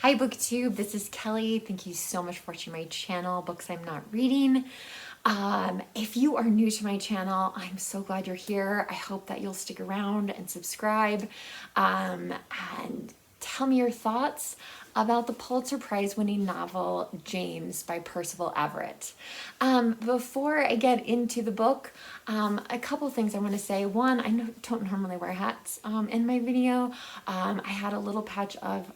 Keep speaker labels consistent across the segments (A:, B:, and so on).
A: Hi booktube, this is Kelly. Thank you so much for watching my channel, Books I'm Not Reading. If you are new to my channel, I'm so glad you're here. I hope that you'll stick around and subscribe and tell me your thoughts about the Pulitzer Prize winning novel James by Percival Everett. Before I get into the book, a couple things I want to say. One, I don't normally wear hats in my video. I had a little patch of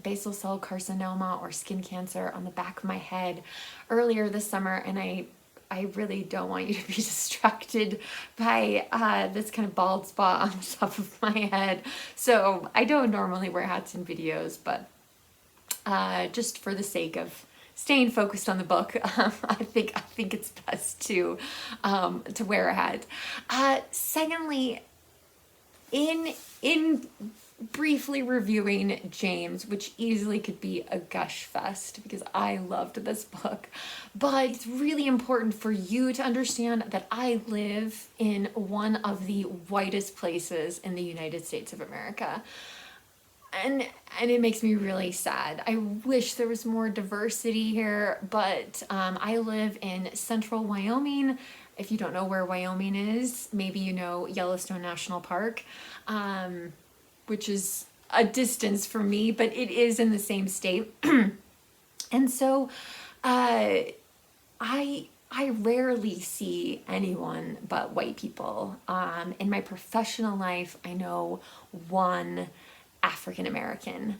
A: basal cell carcinoma or skin cancer on the back of my head earlier this summer, and I really don't want you to be distracted by this kind of bald spot on the top of my head. So I don't normally wear hats in videos, but just for the sake of staying focused on the book, I think it's best to wear a hat. Secondly, in briefly reviewing James, which easily could be a gush fest because I loved this book, but it's really important for you to understand that I live in one of the whitest places in the United States of America. And it makes me really sad. I wish there was more diversity here, but I live in central Wyoming. If you don't know where Wyoming is, maybe you know Yellowstone National Park, which is a distance for me, but it is in the same state. And so I rarely see anyone but white people. In my professional life, I know one African American,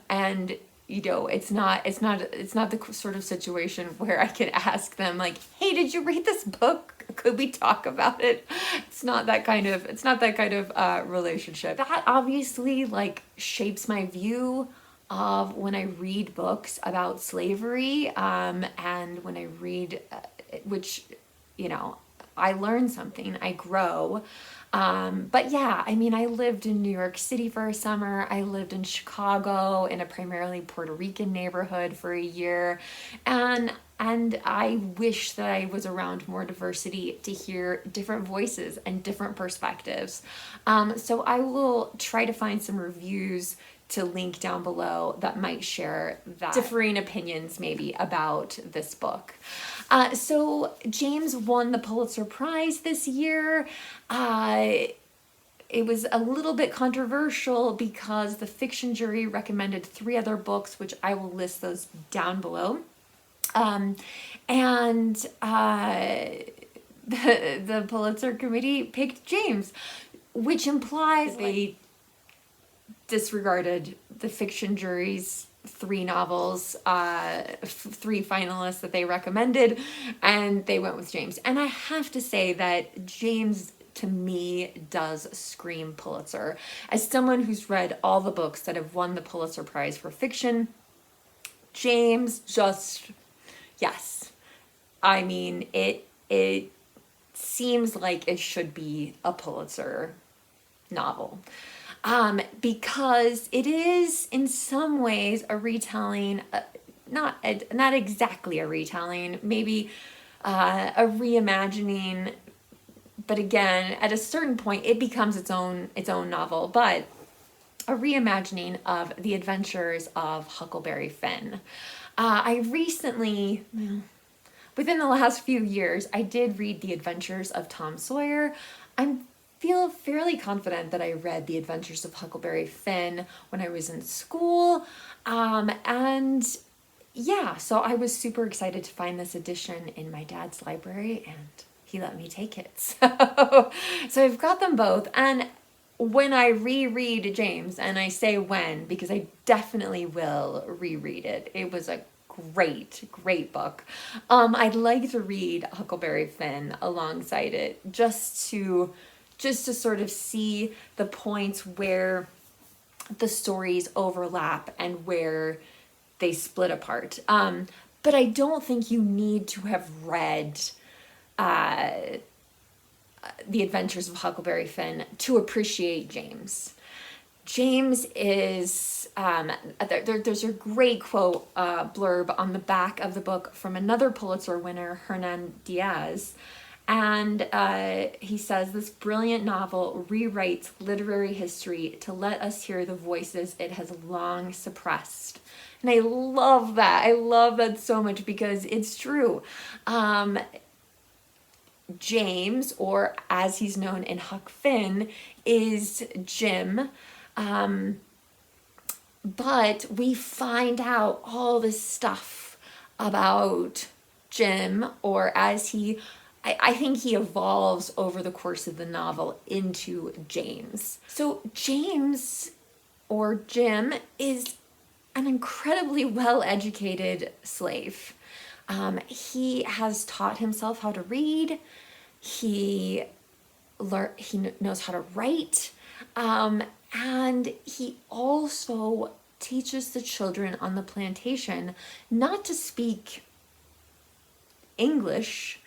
A: and you know, it's not the sort of situation where I could ask them like, hey, did you read this book? Could we talk about it? It's not that kind of relationship. That obviously like shapes my view of when I read books about slavery, and when I read, which, you know, I learn something, I grow. But yeah, I mean, I lived in New York City for a summer. I lived in Chicago in a primarily Puerto Rican neighborhood for a year. And I wish that I was around more diversity to hear different voices and different perspectives. So I will try to find some reviews to link down below that might share that differing opinions maybe about this book. So James won the Pulitzer Prize this year. It was a little bit controversial because the fiction jury recommended 3 other books, which I will list those down below. The Pulitzer Committee picked James, which implies they disregarded the fiction jury's 3 novels, 3 finalists that they recommended, and they went with James. And I have to say that James, to me, does scream Pulitzer. As someone who's read all the books that have won the Pulitzer Prize for fiction, James just, yes. I mean, it seems like it should be a Pulitzer novel. Because it is in some ways a retelling, not exactly a retelling, maybe a reimagining, but again, at a certain point it becomes its own novel, but a reimagining of the adventures of Huckleberry Finn. I recently, within the last few years, I did read The Adventures of Tom Sawyer. I feel fairly confident that I read The Adventures of Huckleberry Finn when I was in school. And yeah, so I was super excited to find this edition in my dad's library, and he let me take it. So I've got them both. And when I reread James, and I say when, because I definitely will reread it, it was a great book. I'd like to read Huckleberry Finn alongside it, just to sort of see the points where the stories overlap and where they split apart. But I don't think you need to have read The Adventures of Huckleberry Finn to appreciate James. James is, there's a great quote, blurb on the back of the book from another Pulitzer winner, Hernan Diaz, And he says this brilliant novel rewrites literary history to let us hear the voices it has long suppressed. And I love that. I love that so much because it's true. James, or as he's known in Huck Finn, is Jim. But we find out all this stuff about Jim, or as I think he evolves over the course of the novel into James. So James, or Jim, is an incredibly well-educated slave. He has taught himself how to read. He knows how to write. And he also teaches the children on the plantation not to speak English,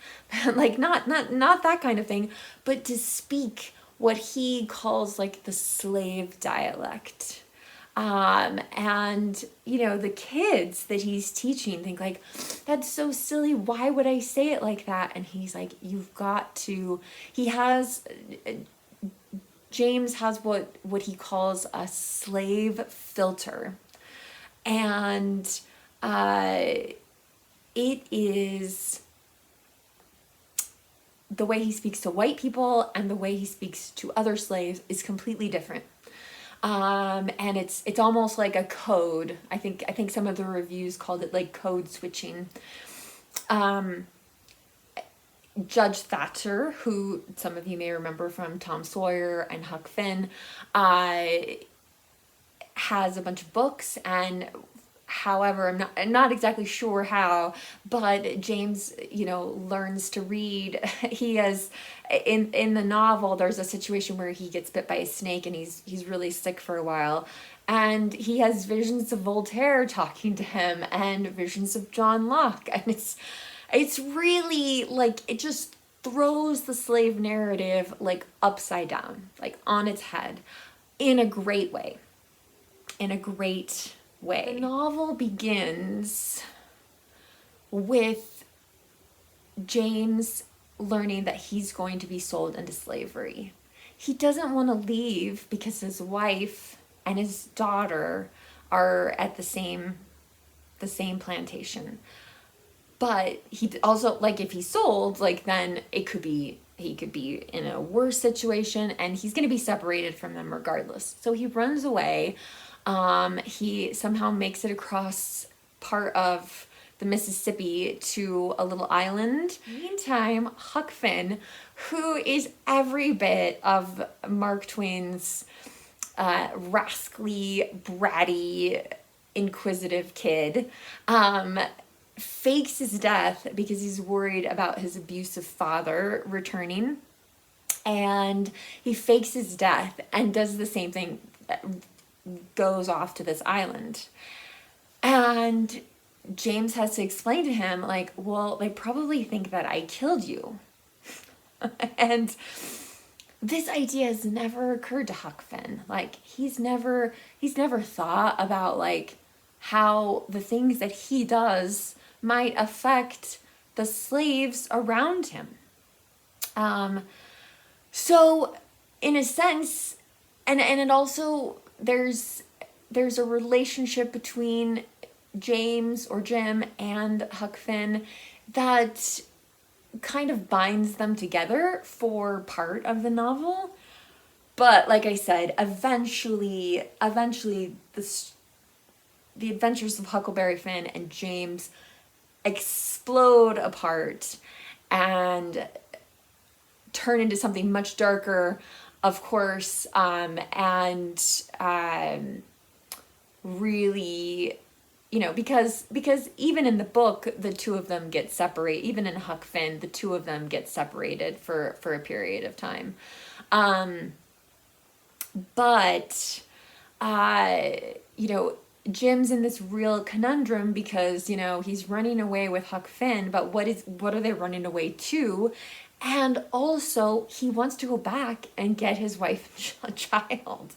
A: like not that kind of thing, but to speak what he calls like the slave dialect. And the kids that he's teaching think like, that's so silly, why would I say it like that? And he's like, James has what he calls a slave filter. And it is the way he speaks to white people and the way he speaks to other slaves is completely different. And it's almost like a code. I think some of the reviews called it like code switching. Judge Thatcher, who some of you may remember from Tom Sawyer and Huck Finn, has a bunch of books, and however, I'm not exactly sure how, but James, learns to read. He has, in the novel, there's a situation where he gets bit by a snake and he's really sick for a while. And he has visions of Voltaire talking to him and visions of John Locke. And it's really like, it just throws the slave narrative like upside down, like on its head, in a great way. In a great way. The novel begins with James learning that he's going to be sold into slavery. He doesn't want to leave because his wife and his daughter are at the same plantation. But he also, like, if he's sold, like, then he could be in a worse situation, and he's going to be separated from them regardless. So he runs away. He somehow makes it across part of the Mississippi to a little island. Meantime, Huck Finn, who is every bit of Mark Twain's rascally, bratty, inquisitive kid, fakes his death because he's worried about his abusive father returning. And he fakes his death and does the same thing, goes off to this island. And James has to explain to him, like, well, they probably think that I killed you. And this idea has never occurred to Huck Finn. Like, he's never thought about, like, how the things that he does might affect the slaves around him. So in a sense, and it also, there's a relationship between James or Jim and Huck Finn that kind of binds them together for part of the novel. But like I said, eventually the adventures of Huckleberry Finn and James explode apart and turn into something much darker, of course, and really, because even in the book, the two of them get separated. Even in Huck Finn, the two of them get separated for a period of time. But Jim's in this real conundrum because, he's running away with Huck Finn, but what are they running away to? And also, he wants to go back and get his wife and child.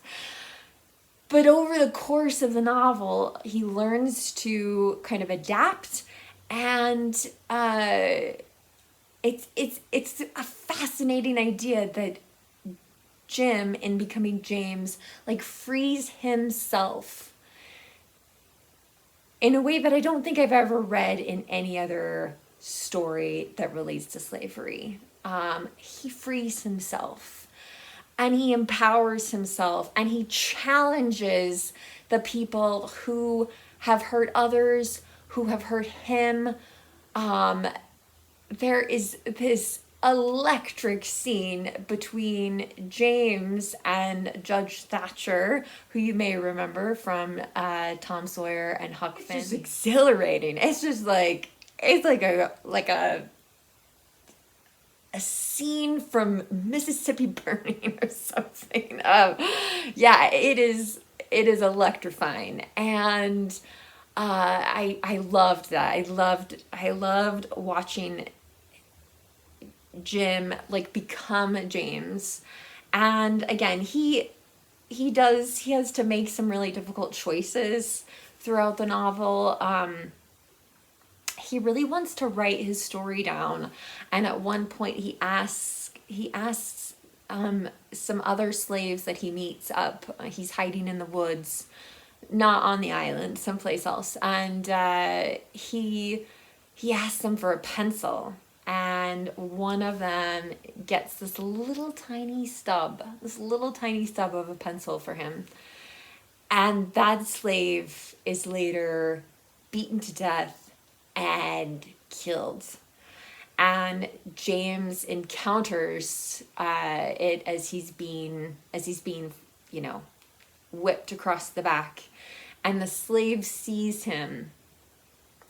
A: But over the course of the novel, he learns to kind of adapt and it's a fascinating idea that Jim, in becoming James, like frees himself in a way that I don't think I've ever read in any other story that relates to slavery. He frees himself and he empowers himself and he challenges the people who have hurt others, who have hurt him. There is this electric scene between James and Judge Thatcher, who you may remember from Tom Sawyer and Huck Finn. It's just exhilarating. It's just like a scene from Mississippi Burning or something. Yeah, it is electrifying, and I loved that. I loved watching Jim like become James. And again, he has to make some really difficult choices throughout the novel. He really wants to write his story down, and at one point he asks some other slaves that he meets up. He's hiding in the woods, not on the island, someplace else, and he asks them for a pencil. And one of them gets this little tiny stub of a pencil for him. And that slave is later beaten to death and killed. And James encounters it as he's being, whipped across the back. And the slave sees him.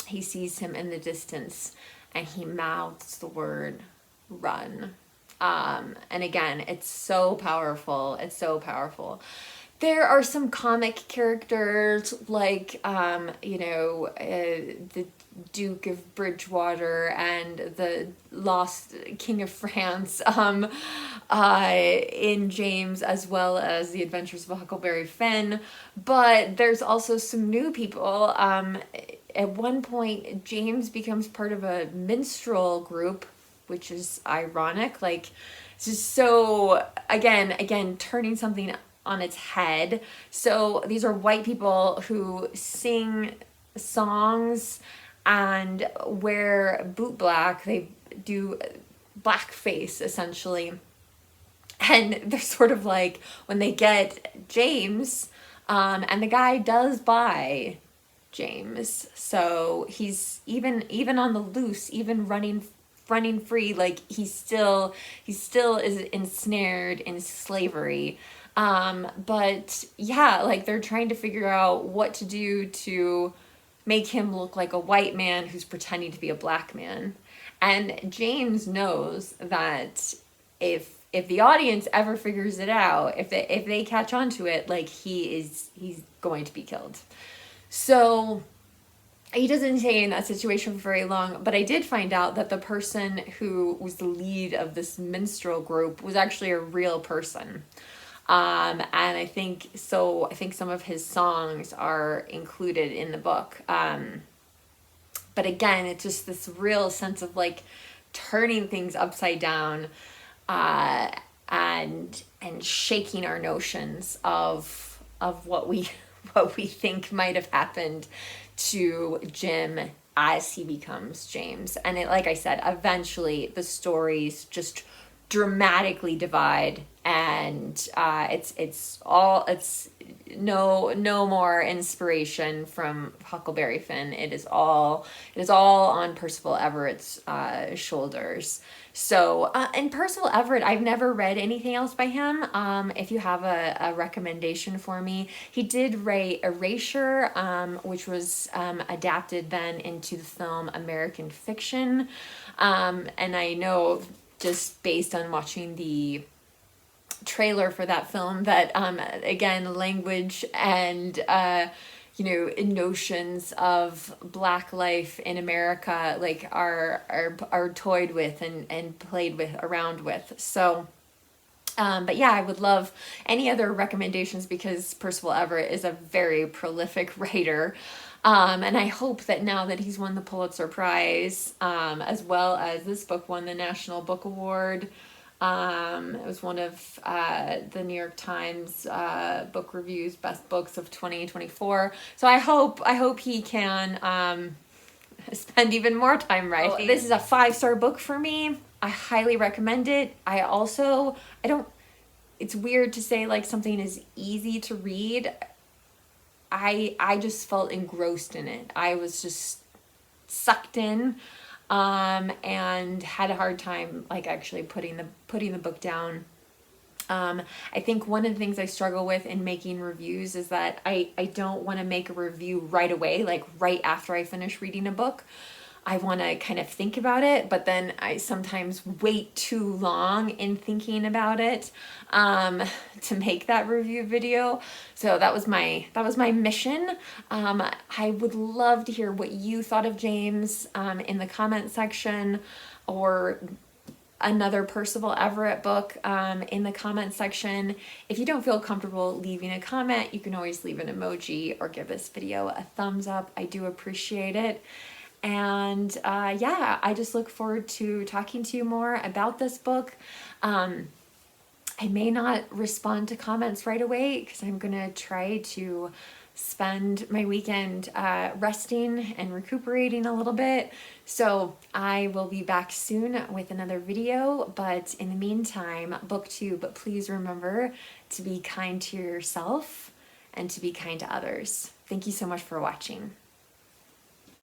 A: He sees him in the distance. And he mouths the word run. And again, it's so powerful. It's so powerful. There are some comic characters like, the Duke of Bridgewater and the Lost King of France in James, as well as the Adventures of Huckleberry Finn. But there's also some new people. At one point, James becomes part of a minstrel group, which is ironic. Like, it's just so, again, turning something on its head. So these are white people who sing songs and wear bootblack. They do blackface, essentially. And they're sort of like, when they get James, and the guy does buy James, so he's even on the loose, even running free, like he still is ensnared in slavery. But yeah, like they're trying to figure out what to do to make him look like a white man who's pretending to be a black man. And James knows that if the audience ever figures it out, if they catch on to it, like he's going to be killed. So he doesn't stay in that situation for very long, but I did find out that the person who was the lead of this minstrel group was actually a real person. And I think some of his songs are included in the book. But again, it's just this real sense of like turning things upside down, and shaking our notions of what we think might have happened to Jim as he becomes James. And it, like I said, eventually the stories just dramatically divide, and it's no more inspiration from Huckleberry Finn. It is all on Percival Everett's shoulders. So, and Percival Everett, I've never read anything else by him. If you have a recommendation for me, he did write Erasure, which was adapted then into the film American Fiction. And I know, just based on watching the trailer for that film, that again, language and notions of Black life in America like are toyed with and played with around with. So But yeah, I would love any other recommendations because Percival Everett is a very prolific writer. And I hope that now that he's won the Pulitzer Prize, as well as this book won the National Book Award, it was one of the New York Times book reviews best books of 2024. So I hope he can spend even more time writing. This is a 5-star book for me. I highly recommend it. It's weird to say like something is easy to read. I just felt engrossed in it. I was just sucked in, and had a hard time like actually putting the book down. I think one of the things I struggle with in making reviews is that I don't want to make a review right away, like right after I finish reading a book. I want to kind of think about it, but then I sometimes wait too long in thinking about it to make that review video. So that was my mission. I would love to hear what you thought of James in the comment section, or another Percival Everett book in the comment section. If you don't feel comfortable leaving a comment, you can always leave an emoji or give this video a thumbs up. I do appreciate it. And yeah, I just look forward to talking to you more about this book. I may not respond to comments right away because I'm going to try to spend my weekend resting and recuperating a little bit. So I will be back soon with another video, but in the meantime, booktube, please remember to be kind to yourself and to be kind to others. Thank you so much for watching.